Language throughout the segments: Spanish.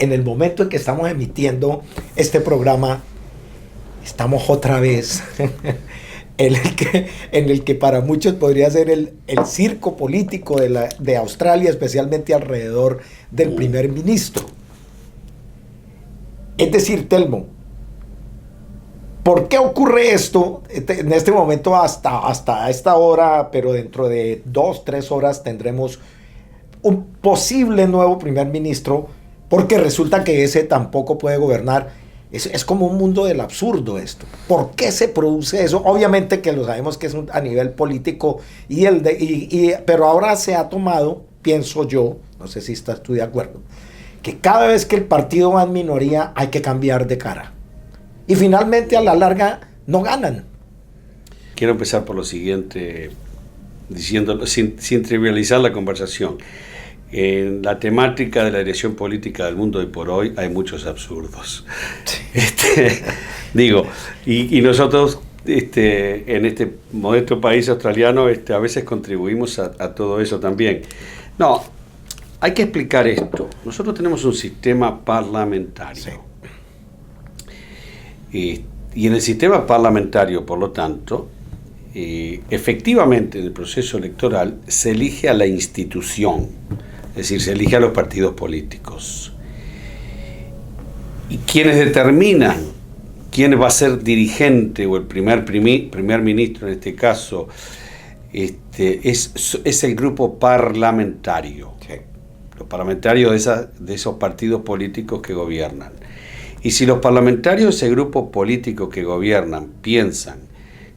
en el momento en que estamos emitiendo este programa, estamos otra vez en el que para muchos podría ser el circo político de Australia, especialmente alrededor del primer ministro. Es decir, Telmo, ¿por qué ocurre esto? En este momento hasta esta hora, pero dentro de 2-3 horas tendremos un posible nuevo primer ministro, porque resulta que ese tampoco puede gobernar. Es como un mundo del absurdo esto. ¿Por qué se produce eso? Obviamente que lo sabemos que es a nivel político, pero ahora se ha tomado, pienso yo, no sé si estás tú de acuerdo, que cada vez que el partido va en minoría hay que cambiar de cara. Y finalmente a la larga no ganan. Quiero empezar por lo siguiente, diciéndolo sin trivializar la conversación. En la temática de la dirección política del mundo hoy por hoy hay muchos absurdos. Y nosotros en este modesto país australiano a veces contribuimos a todo eso también. No, hay que explicar esto. Nosotros tenemos un sistema parlamentario. Sí. Y en el sistema parlamentario, por lo tanto, efectivamente en el proceso electoral se elige a la institución, es decir, se elige a los partidos políticos. Y quienes determinan quién va a ser dirigente o el primer ministro en este caso, es el grupo parlamentario, Sí. los parlamentarios de esos partidos políticos que gobiernan. Y si los parlamentarios de ese grupo político que gobiernan piensan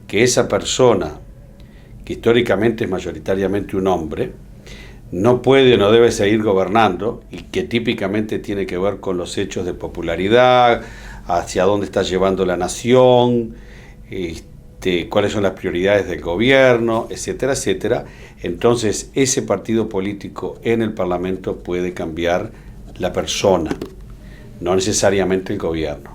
que esa persona, que históricamente es mayoritariamente un hombre, no puede o no debe seguir gobernando, y que típicamente tiene que ver con los hechos de popularidad, hacia dónde está llevando la nación, cuáles son las prioridades del gobierno, etcétera, etcétera, entonces ese partido político en el Parlamento puede cambiar la persona, no necesariamente el gobierno.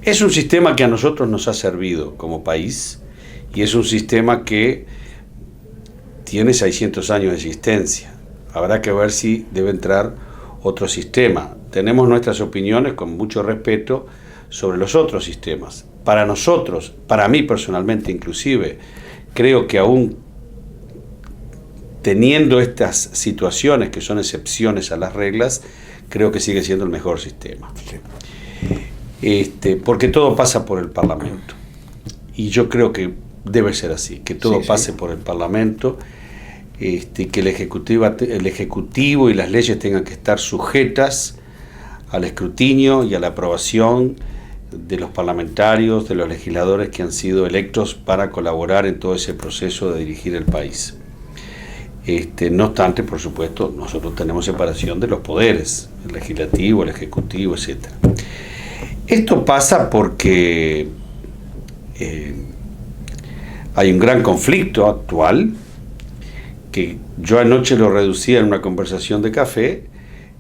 Es un sistema que a nosotros nos ha servido como país, y es un sistema que tiene 600 años de existencia. Habrá que ver si debe entrar otro sistema. Tenemos nuestras opiniones con mucho respeto sobre los otros sistemas. Para nosotros, para mí personalmente inclusive, creo que aún teniendo estas situaciones que son excepciones a las reglas, creo que sigue siendo el mejor sistema. Porque todo pasa por el Parlamento. Y yo creo que debe ser así, que todo pase por el Parlamento, que el Ejecutivo y las leyes tengan que estar sujetas al escrutinio y a la aprobación de los parlamentarios, de los legisladores que han sido electos para colaborar en todo ese proceso de dirigir el país. No obstante, por supuesto, nosotros tenemos separación de los poderes, el legislativo, el ejecutivo, etc. Esto pasa porque hay un gran conflicto actual, que yo anoche lo reducía en una conversación de café,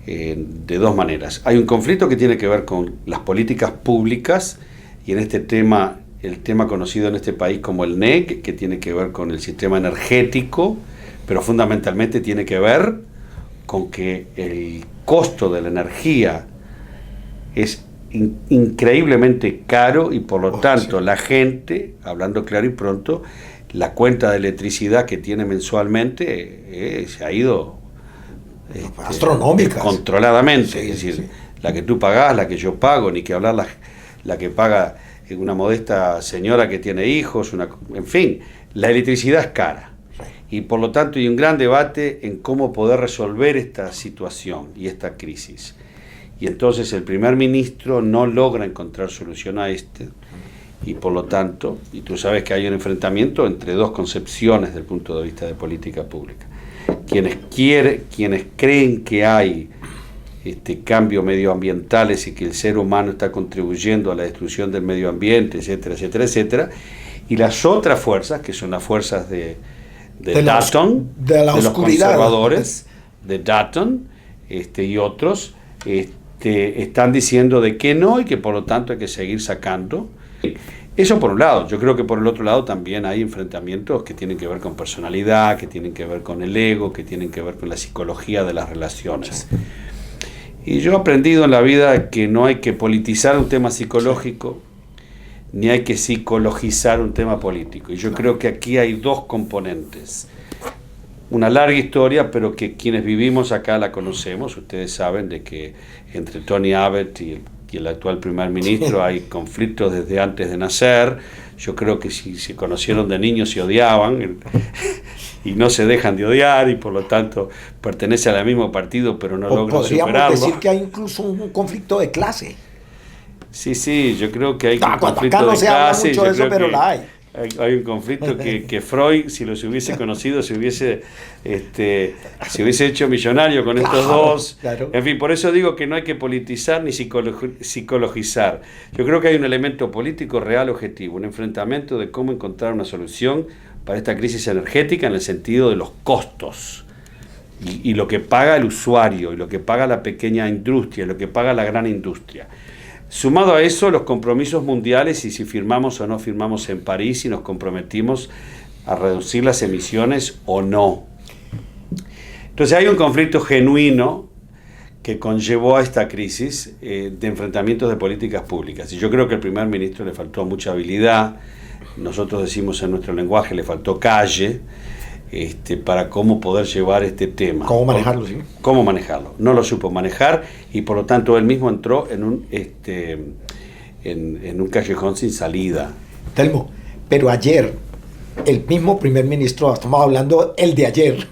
de dos maneras. Hay un conflicto que tiene que ver con las políticas públicas, y en este tema, el tema conocido en este país como el NEG, que tiene que ver con el sistema energético, pero fundamentalmente tiene que ver con que el costo de la energía es increíblemente caro, y por lo tanto la gente, hablando claro y pronto, la cuenta de electricidad que tiene mensualmente se ha ido astronómica, controladamente, es decir, la que tú pagás, la que yo pago, ni que hablar la que paga una modesta señora que tiene hijos, en fin, la electricidad es cara. Y por lo tanto hay un gran debate en cómo poder resolver esta situación y esta crisis. Y entonces el primer ministro no logra encontrar solución a y por lo tanto, y tú sabes que hay un enfrentamiento entre dos concepciones desde el punto de vista de política pública. Quienes creen que hay cambios medioambientales y que el ser humano está contribuyendo a la destrucción del medio ambiente, etcétera, etcétera, etcétera, y las otras fuerzas, que son las fuerzas de Dutton, de los conservadores, de Dutton, y otros, están diciendo de que no, y que por lo tanto hay que seguir sacando. Eso por un lado. Yo creo que por el otro lado también hay enfrentamientos que tienen que ver con personalidad, que tienen que ver con el ego, que tienen que ver con la psicología de las relaciones. Y yo he aprendido en la vida que no hay que politizar un tema psicológico, ni hay que psicologizar un tema político. Y yo creo que aquí hay dos componentes. Una larga historia, pero que quienes vivimos acá la conocemos. Ustedes saben de que entre Tony Abbott y el actual primer ministro hay conflictos desde antes de nacer. Yo creo que si se conocieron de niños se odiaban y no se dejan de odiar, y por lo tanto pertenecen al mismo partido, pero no logran superarlo. Podríamos decir que hay incluso un conflicto de clase. Sí, yo creo que hay un conflicto acá no de se habla clase. mucho de eso, pero la hay. Hay un conflicto que Freud, si los hubiese conocido, se hubiese hecho millonario con estos dos. Claro. En fin, por eso digo que no hay que politizar ni psicologizar. Yo creo que hay un elemento político real objetivo, un enfrentamiento de cómo encontrar una solución para esta crisis energética en el sentido de los costos. Y lo que paga el usuario, y lo que paga la pequeña industria, y lo que paga la gran industria. Sumado a eso, los compromisos mundiales, y si firmamos o no firmamos en París y nos comprometimos a reducir las emisiones o no. Entonces hay un conflicto genuino que conllevó a esta crisis de enfrentamientos de políticas públicas. Y yo creo que al primer ministro le faltó mucha habilidad, nosotros decimos en nuestro lenguaje, le faltó calle, para cómo poder llevar este tema. ¿Cómo manejarlo? Sí. ¿Cómo manejarlo? No lo supo manejar y por lo tanto él mismo entró en un callejón sin salida. Telmo, pero ayer el mismo primer ministro, estamos hablando el de ayer,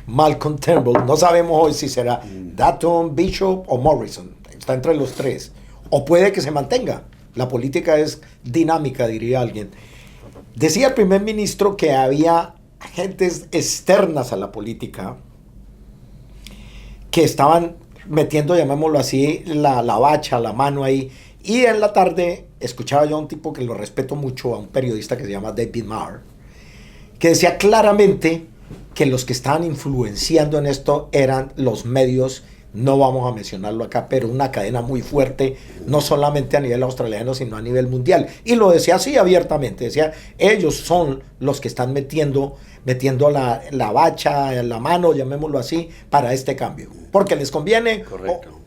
Malcolm Turnbull, no sabemos hoy si será Dutton, Bishop o Morrison, está entre los tres, o puede que se mantenga. La política es dinámica, diría alguien. Decía el primer ministro que había agentes externas a la política que estaban metiendo, llamémoslo así, la bacha, la mano ahí. Y en la tarde escuchaba yo a un tipo que lo respeto mucho, a un periodista que se llama David Marr, que decía claramente que los que estaban influenciando en esto eran los medios, no vamos a mencionarlo acá, pero una cadena muy fuerte, no solamente a nivel australiano, sino a nivel mundial. Y lo decía así abiertamente, decía, ellos son los que están metiendo la bacha, la mano, llamémoslo así, para este cambio. Porque les conviene. Correcto.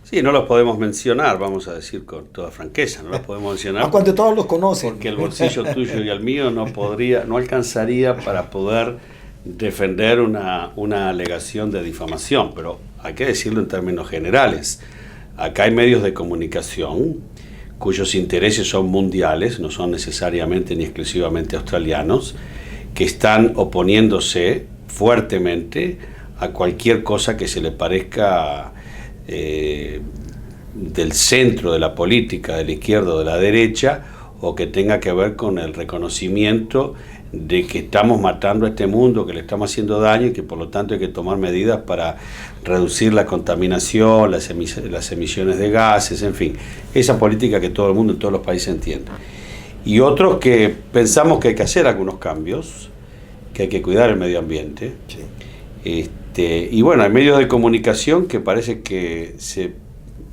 Sí, no los podemos mencionar, vamos a decir con toda franqueza, no los podemos mencionar. Cuando todos los conocen. Porque el bolsillo tuyo y el mío no alcanzaría para poder defender una alegación de difamación, pero hay que decirlo en términos generales. Acá hay medios de comunicación cuyos intereses son mundiales, no son necesariamente ni exclusivamente australianos, que están oponiéndose fuertemente a cualquier cosa que se le parezca del centro de la política, de la izquierda o de la derecha, o que tenga que ver con el reconocimiento de que estamos matando a este mundo, que le estamos haciendo daño y que por lo tanto hay que tomar medidas para reducir la contaminación, las emisiones de gases, en fin, esa política que todo el mundo en todos los países entiende. Y otros que pensamos que hay que hacer algunos cambios, que hay que cuidar el medio ambiente. Sí. Y bueno, hay medios de comunicación que parece que se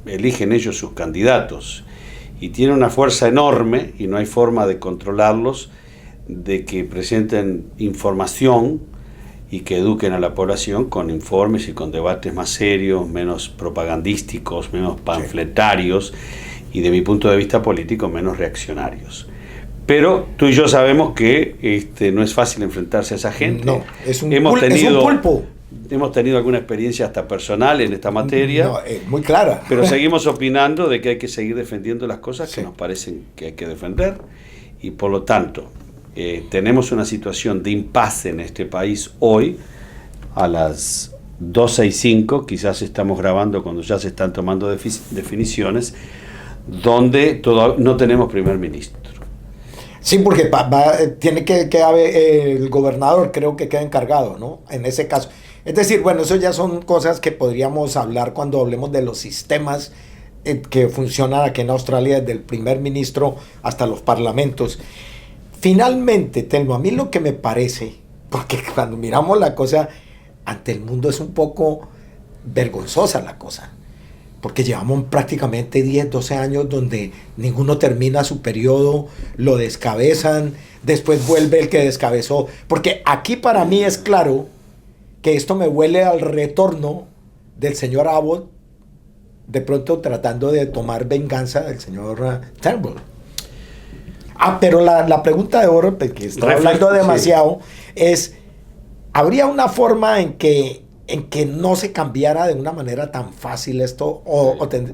eligen ellos sus candidatos y tienen una fuerza enorme y no hay forma de controlarlos, de que presenten información y que eduquen a la población con informes y con debates más serios, menos propagandísticos, menos panfletarios y de mi punto de vista político menos reaccionarios. Pero tú y yo sabemos que no es fácil enfrentarse a esa gente. No, es un pulpo. Hemos tenido alguna experiencia hasta personal en esta materia. No, muy clara. Pero seguimos opinando de que hay que seguir defendiendo las cosas que nos parecen que hay que defender. Y por lo tanto, tenemos una situación de impasse en este país hoy, a las 12:05, quizás estamos grabando cuando ya se están tomando definiciones, donde no tenemos primer ministro. Sí, porque tiene que haber el gobernador, creo que queda encargado, ¿no? En ese caso. Es decir, bueno, eso ya son cosas que podríamos hablar cuando hablemos de los sistemas que funcionan aquí en Australia, desde el primer ministro hasta los parlamentos. Finalmente, Telmo, a mí lo que me parece, porque cuando miramos la cosa ante el mundo es un poco vergonzosa la cosa, porque llevamos prácticamente 10, 12 años donde ninguno termina su periodo, lo descabezan, después vuelve el que descabezó, porque aquí para mí es claro que esto me huele al retorno del señor Abbott de pronto tratando de tomar venganza del señor Turnbull. Pero la pregunta de oro, porque estoy hablando demasiado, es, ¿habría una forma en que no se cambiara de una manera tan fácil esto?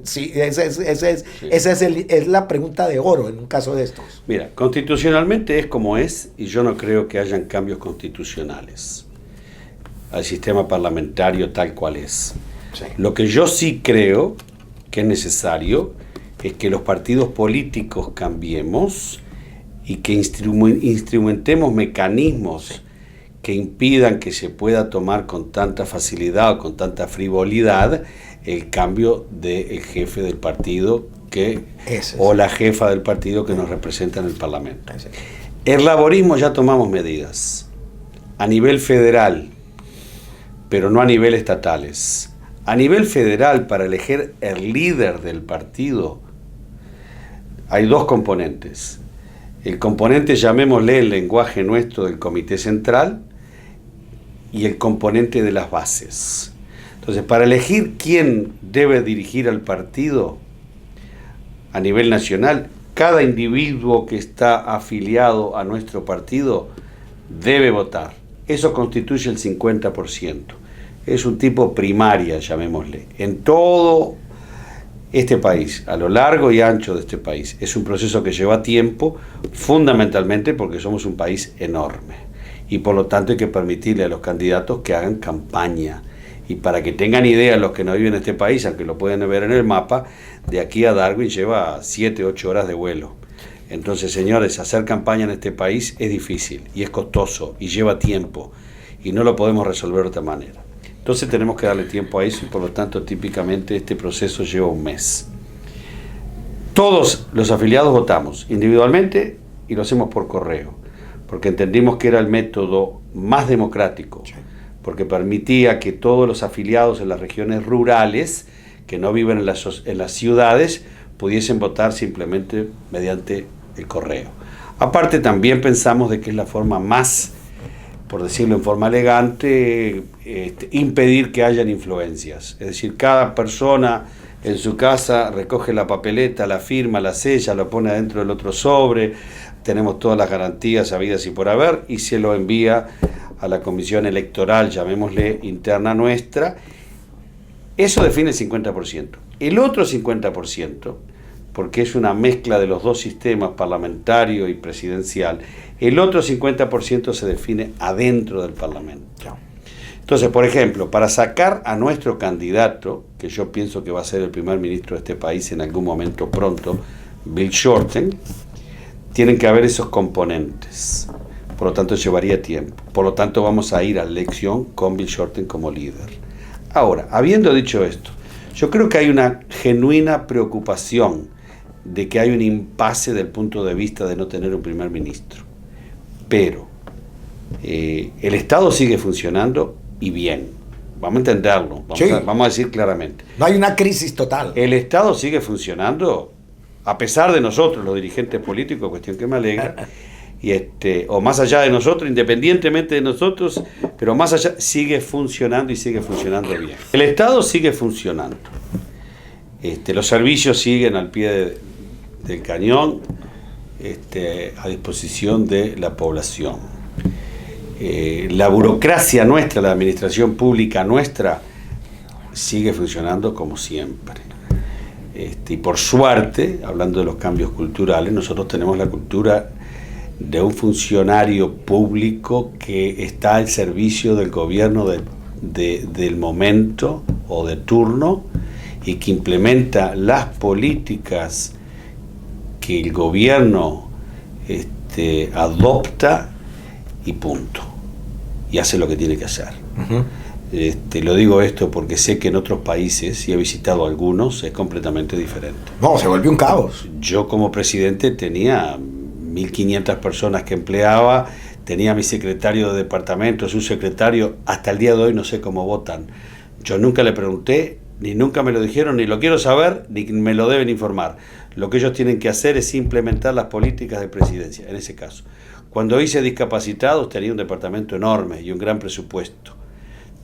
Sí, esa es la pregunta de oro en un caso de estos. Mira, constitucionalmente es como es, y yo no creo que hayan cambios constitucionales al sistema parlamentario tal cual es. Sí. Lo que yo sí creo que es necesario es que los partidos políticos cambiemos y que instrumentemos mecanismos que impidan que se pueda tomar con tanta facilidad o con tanta frivolidad el cambio del jefe del partido o la jefa del partido que nos representa en el Parlamento. El laborismo ya tomamos medidas a nivel federal, pero no a nivel estatales. A nivel federal, para elegir el líder del partido, hay dos componentes. El componente, llamémosle el lenguaje nuestro del Comité Central, y el componente de las bases. Entonces, para elegir quién debe dirigir al partido a nivel nacional, cada individuo que está afiliado a nuestro partido debe votar. Eso constituye el 50%. Es un tipo primaria, llamémosle. En todo este país, a lo largo y ancho de este país, es un proceso que lleva tiempo, fundamentalmente porque somos un país enorme. Y por lo tanto hay que permitirle a los candidatos que hagan campaña. Y para que tengan idea los que no viven en este país, aunque lo pueden ver en el mapa, de aquí a Darwin lleva 7, 8 horas de vuelo. Entonces, señores, hacer campaña en este país es difícil y es costoso y lleva tiempo y no lo podemos resolver de otra manera. Entonces tenemos que darle tiempo a eso y por lo tanto típicamente este proceso lleva un mes. Todos los afiliados votamos individualmente y lo hacemos por correo, porque entendimos que era el método más democrático, porque permitía que todos los afiliados en las regiones rurales, que no viven en las ciudades, pudiesen votar simplemente mediante el correo. Aparte también pensamos de que es la forma más, por decirlo en forma elegante, impedir que hayan influencias. Es decir, cada persona en su casa recoge la papeleta, la firma, la sella, lo pone adentro del otro sobre, tenemos todas las garantías habidas y por haber, y se lo envía a la comisión electoral, llamémosle interna nuestra. Eso define el 50%. El otro 50%, porque es una mezcla de los dos sistemas, parlamentario y presidencial, el otro 50% se define adentro del Parlamento. Entonces, por ejemplo, para sacar a nuestro candidato, que yo pienso que va a ser el primer ministro de este país en algún momento pronto, Bill Shorten, tienen que haber esos componentes. Por lo tanto, llevaría tiempo. Por lo tanto, vamos a ir a la elección con Bill Shorten como líder. Ahora, habiendo dicho esto, yo creo que hay una genuina preocupación de que hay un impasse del punto de vista de no tener un primer ministro. Pero el Estado sigue funcionando y bien. Vamos a entenderlo, vamos a decir claramente. No hay una crisis total. El Estado sigue funcionando a pesar de nosotros, los dirigentes políticos, cuestión que me alegra, o más allá de nosotros, independientemente de nosotros, pero más allá, sigue funcionando y sigue funcionando bien. El Estado sigue funcionando. Los servicios siguen al pie del cañón, a disposición de la población. La burocracia nuestra, la administración pública nuestra, sigue funcionando como siempre. Y por suerte, hablando de los cambios culturales, nosotros tenemos la cultura de un funcionario público que está al servicio del gobierno del momento o de turno y que implementa las políticas que el gobierno adopta y punto. Y hace lo que tiene que hacer. Uh-huh. Lo digo esto porque sé que en otros países, y he visitado algunos, es completamente diferente. No, se volvió un caos. Yo como presidente tenía 1.500 personas que empleaba, tenía mi secretario de departamento, su secretario, hasta el día de hoy no sé cómo votan. Yo nunca le pregunté, ni nunca me lo dijeron, ni lo quiero saber, ni me lo deben informar. Lo que ellos tienen que hacer es implementar las políticas de presidencia, en ese caso. Cuando hice discapacitados tenía un departamento enorme y un gran presupuesto.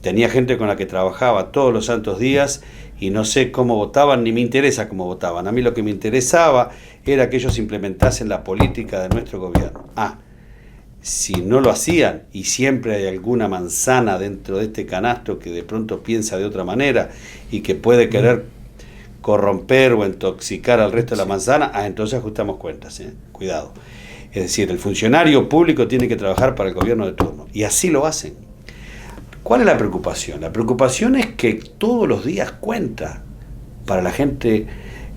tenía gente con la que trabajaba todos los santos días y no sé cómo votaban, ni me interesa cómo votaban. A mí lo que me interesaba era que ellos implementasen la política de nuestro gobierno. Si no lo hacían, y siempre hay alguna manzana dentro de este canasto que de pronto piensa de otra manera y que puede querer corromper o intoxicar al resto de la manzana, entonces ajustamos cuentas, cuidado. Es decir, el funcionario público tiene que trabajar para el gobierno de turno, y así lo hacen. ¿Cuál es la preocupación? La preocupación es que todos los días cuenta para la gente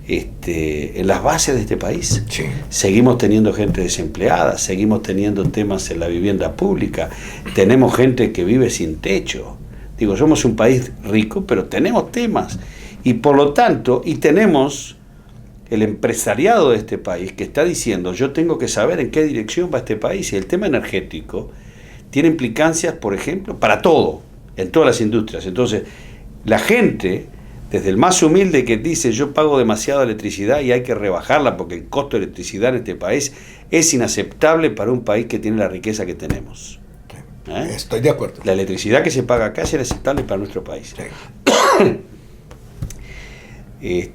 en las bases de este país. Sí. Seguimos teniendo gente desempleada, seguimos teniendo temas en la vivienda pública, tenemos gente que vive sin techo. Digo, somos un país rico, pero tenemos temas. Y por lo tanto, tenemos el empresariado de este país que está diciendo, yo tengo que saber en qué dirección va este país. Y el tema energético tiene implicancias, por ejemplo, para todo, en todas las industrias. Entonces, la gente, desde el más humilde que dice, yo pago demasiada electricidad y hay que rebajarla porque el costo de electricidad en este país es inaceptable para un país que tiene la riqueza que tenemos. Estoy de acuerdo. La electricidad que se paga acá es inaceptable para nuestro país. Sí.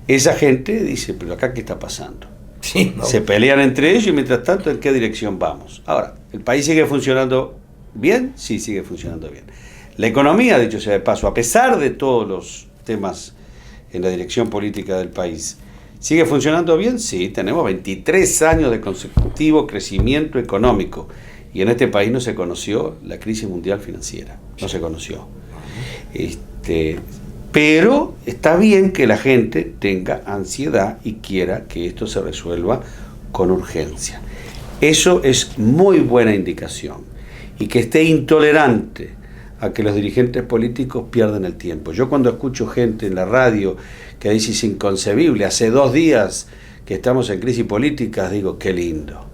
Esa gente dice, pero acá ¿qué está pasando? Sí, ¿no? Se pelean entre ellos y mientras tanto, ¿en qué dirección vamos? Ahora, ¿el país sigue funcionando bien? Sí, sigue funcionando bien. La economía, dicho sea de paso, a pesar de todos los temas en la dirección política del país, ¿sigue funcionando bien? Sí, tenemos 23 años de consecutivo crecimiento económico y en este país no se conoció la crisis mundial financiera, no se conoció. Pero está bien que la gente tenga ansiedad y quiera que esto se resuelva con urgencia. Eso es muy buena indicación. Y que esté intolerante a que los dirigentes políticos pierdan el tiempo. Yo cuando escucho gente en la radio que dice es inconcebible, hace 2 días que estamos en crisis política, digo, qué lindo.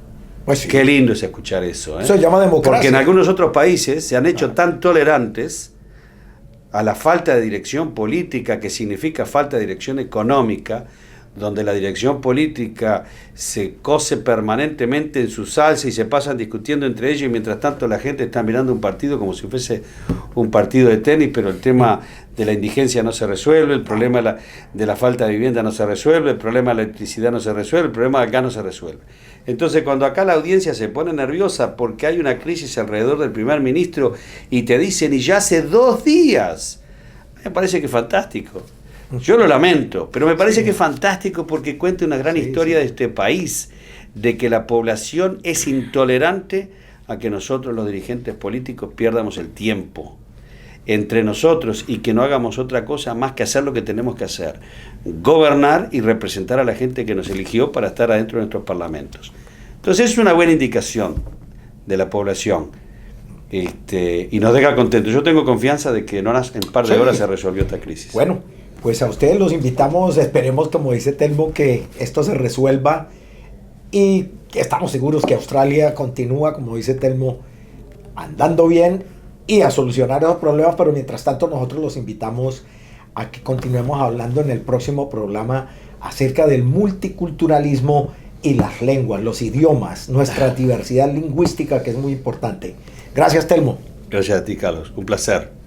Pues sí. Qué lindo es escuchar eso. Eso se llama democracia. Porque en algunos otros países se han hecho tan tolerantes a la falta de dirección política, que significa falta de dirección económica, donde la dirección política se cose permanentemente en su salsa y se pasan discutiendo entre ellos y mientras tanto la gente está mirando un partido como si fuese un partido de tenis, pero el tema de la indigencia no se resuelve, el problema de la falta de vivienda no se resuelve, el problema de la electricidad no se resuelve, el problema de acá no se resuelve. Entonces cuando acá la audiencia se pone nerviosa porque hay una crisis alrededor del primer ministro y te dicen y ya hace 2 días, me parece que es fantástico. Yo lo lamento, pero me parece que es fantástico porque cuenta una gran historia de este país, de que la población es intolerante a que nosotros los dirigentes políticos pierdamos el tiempo entre nosotros y que no hagamos otra cosa más que hacer lo que tenemos que hacer, gobernar y representar a la gente que nos eligió para estar adentro de nuestros parlamentos. Entonces es una buena indicación de la población y nos deja contentos. Yo tengo confianza de que en un par de horas se resolvió esta crisis. Bueno, pues a ustedes los invitamos, esperemos, como dice Telmo, que esto se resuelva y estamos seguros que Australia continúa, como dice Telmo, andando bien y a solucionar esos problemas, pero mientras tanto nosotros los invitamos a que continuemos hablando en el próximo programa acerca del multiculturalismo y las lenguas, los idiomas, nuestra diversidad lingüística, que es muy importante. Gracias, Telmo. Gracias a ti, Carlos. Un placer.